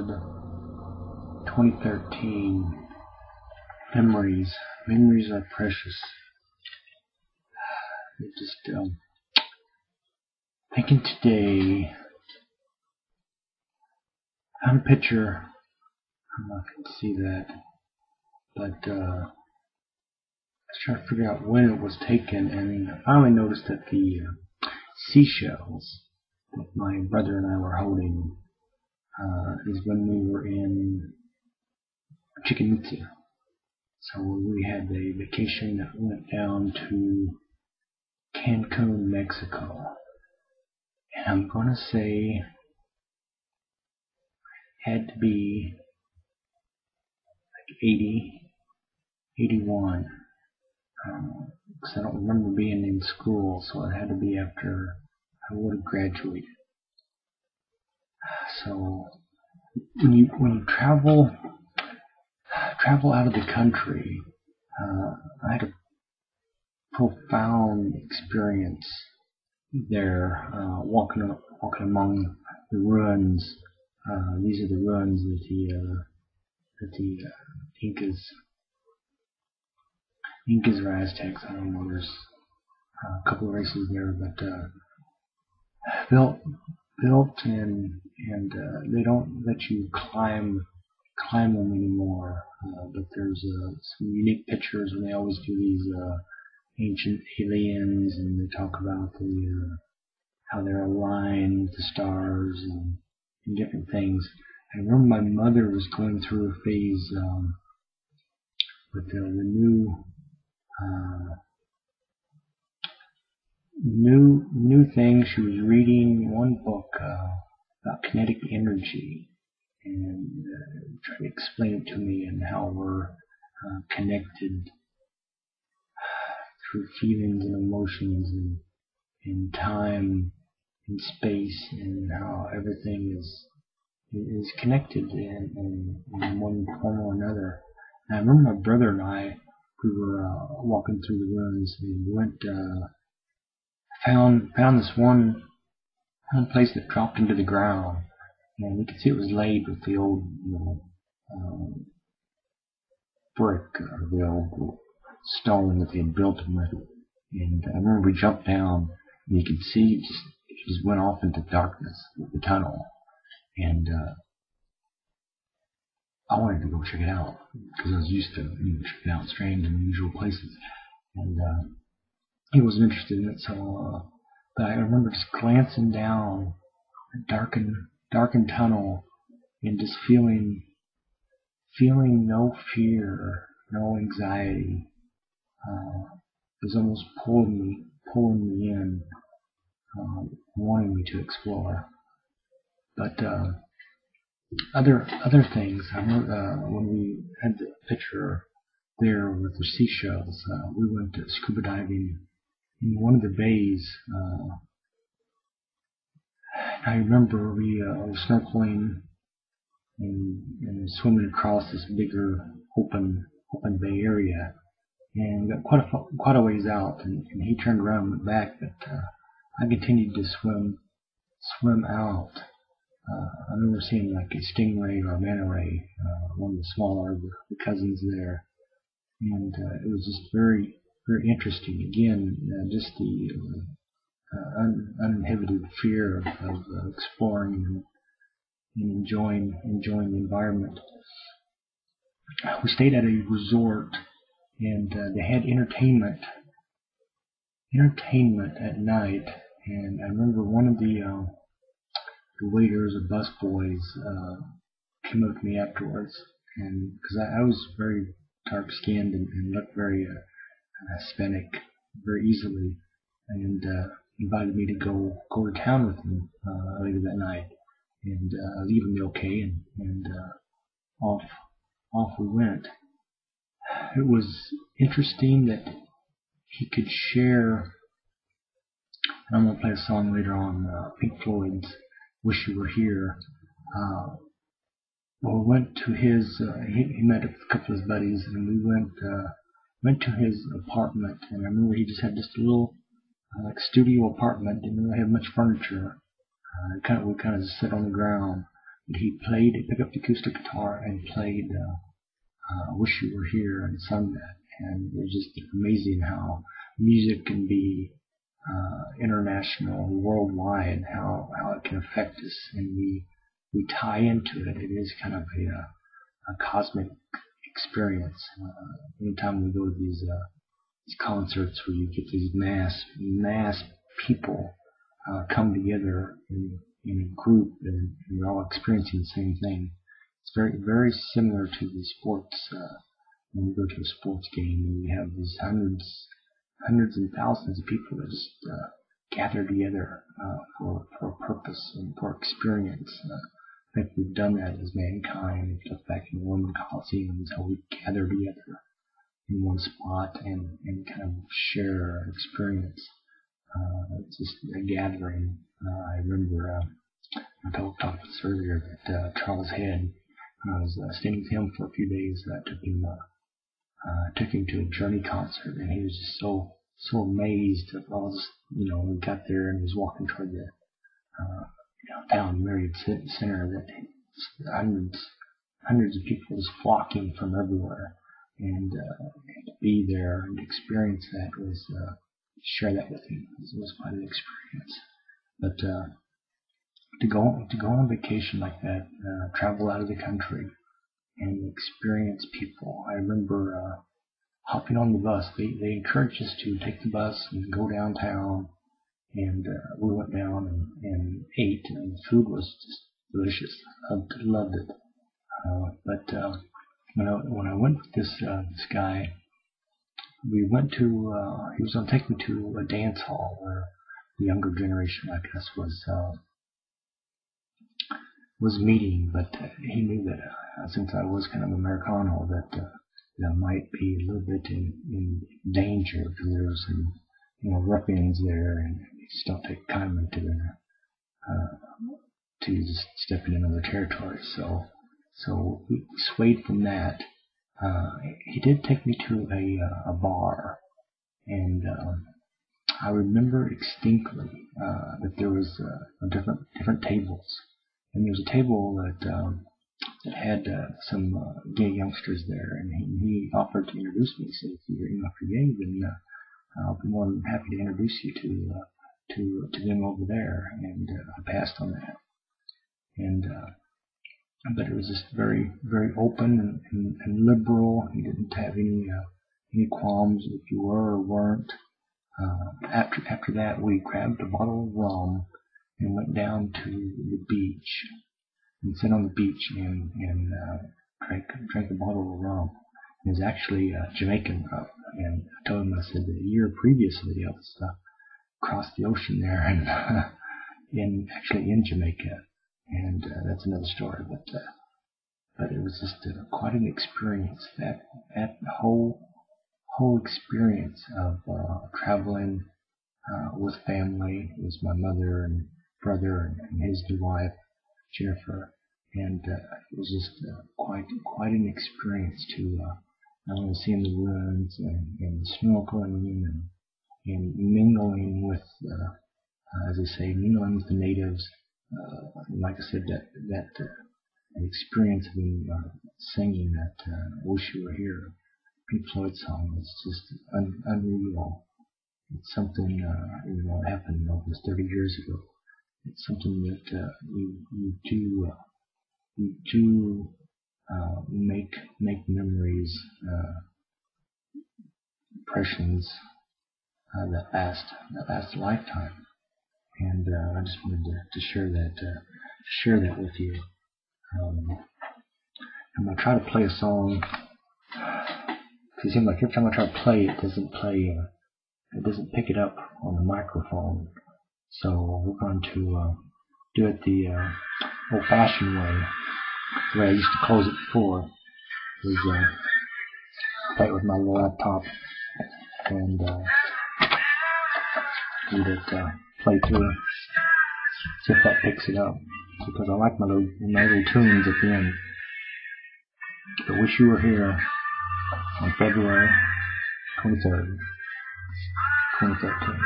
episode 2013. Memories. Memories are precious. Thinking today, I found a picture. I don't know if you can see that, but I was trying to figure out when it was taken, and I finally noticed that the seashells that my brother and I were holding is when we were in Cancun Mexico. So we had a vacation that went down to Cancun, Mexico. And I'm going to say had to be like 80, 81. Because I don't remember being in school, so it had to be after I would have graduated. So when you travel out of the country, I had a profound experience there, walking among the ruins. These are the ruins that the Incas or Aztecs. I don't know. There's a couple of races there, but built and they don't let you climb them anymore. But there's some unique pictures, and they always do these ancient aliens, and they talk about how they're aligned with the stars and different things. I remember my mother was going through a phase with the new thing. She was reading one book about kinetic energy, and tried to explain it to me and how we're connected through feelings and emotions and time and space, and how everything is connected in one form or another. And I remember my brother and I, we were walking through the ruins, and we went found this one place that dropped into the ground, and you could see it was laid with the old brick or the old stone that they had built them with. And I remember we jumped down, and you could see it just went off into darkness with the tunnel. And I wanted to go check it out because I was used to checking out strange and unusual places, and he wasn't interested in it. So, but I remember just glancing down a darkened tunnel and just feeling no fear, no anxiety. It was almost pulling me in, wanting me to explore. But other things. I remember when we had the picture there with the seashells, we went scuba diving in one of the bays. I remember we were snorkeling and swimming across this bigger open bay area, and got quite a ways out, and he turned around and went back, but I continued to swim out. I remember seeing like a stingray or a manta ray, one of the smaller the cousins there, and it was just very, very interesting. Again, just the uninhibited fear of exploring and enjoying the environment. We stayed at a resort, and they had entertainment at night. And I remember one of the waiters or busboys came up to me afterwards, and because I was very dark skinned and looked very Hispanic very easily, and invited me to go to town with him later that night, and leave him okay, and off we went. It was interesting that he could share. And I'm gonna play a song later on, Pink Floyd's "Wish You Were Here." We went to his. He met a couple of his buddies, and we went to his apartment. And I remember he just had just a little like studio apartment. Didn't really have much furniture. We kind of just sat on the ground. he picked up the acoustic guitar and played Wish You Were Here and sung that. And it was just amazing how music can be international, worldwide, how it can affect us, and we tie into it. It is kind of a cosmic experience. Anytime we go to these concerts where you get these mass people come together in a group, and we're all experiencing the same thing. It's very similar to the sports. When we go to a sports game, and we have these hundreds and thousands of people that just gather together for a purpose and for experience. I think we've done that as mankind. We've looked back in the Roman Colosseum, how we gather together in one spot and kind of share an experience. It's just a gathering. I remember I talked this earlier that Charles Head, when I was staying with him for a few days, took him to a Journey concert, and he was just so amazed at all this. We got there and was walking toward the downtown Marriott Center, that hundreds of people was flocking from everywhere, and to be there and experience that was share that with him. It was quite an experience. But to go on vacation like that, travel out of the country and experience people. I remember hopping on the bus. They encouraged us to take the bus and go downtown, and we went down and ate, and the food was just delicious. I loved it. But when I went with this guy, we went to he was going to take me to a dance hall where the younger generation, I guess, was meeting, but he knew that since I was kind of Americano, that I might be a little bit in danger, because there was some ruffians there, and you just don't take kindly to just stepping into their territory. So we swayed from that. He did take me to a bar, and I remember distinctly that there was different tables, and there was a table that had some gay youngsters there, and he offered to introduce me. He said, if you're gay, then I'll be more than happy to introduce you to them over there. And I passed on that. And but it was just very open and liberal. He didn't have any qualms if you were or weren't. After that, we grabbed a bottle of rum and went down to the beach and sat on the beach and drank a bottle of rum. It was actually Jamaican rum, and I told him, I said, the year previously I was across the ocean there and actually in Jamaica, and that's another story. But it was just quite an experience. That whole experience of traveling with family. It was my mother and brother and his new wife Jennifer, and it was just quite an experience to not only seeing the ruins and snorkeling and mingling with, as I say, mingling with the natives. Like I said, that experience of him singing that "Wish You Were Here" Pink Floyd song is just unreal. It's something that happened almost 30 years ago. It's something that you do make memories, impressions that last a lifetime. And I just wanted to share that with you. I'm gonna try to play a song. It seems like every time I try to play, it doesn't pick it up on the microphone. So we're going to do it the old-fashioned way, the way I used to close it before. Was play it with my little laptop and let it play through. See if that picks it up, because I like my little tunes at the end. I Wish You Were Here on February 23rd, 2013.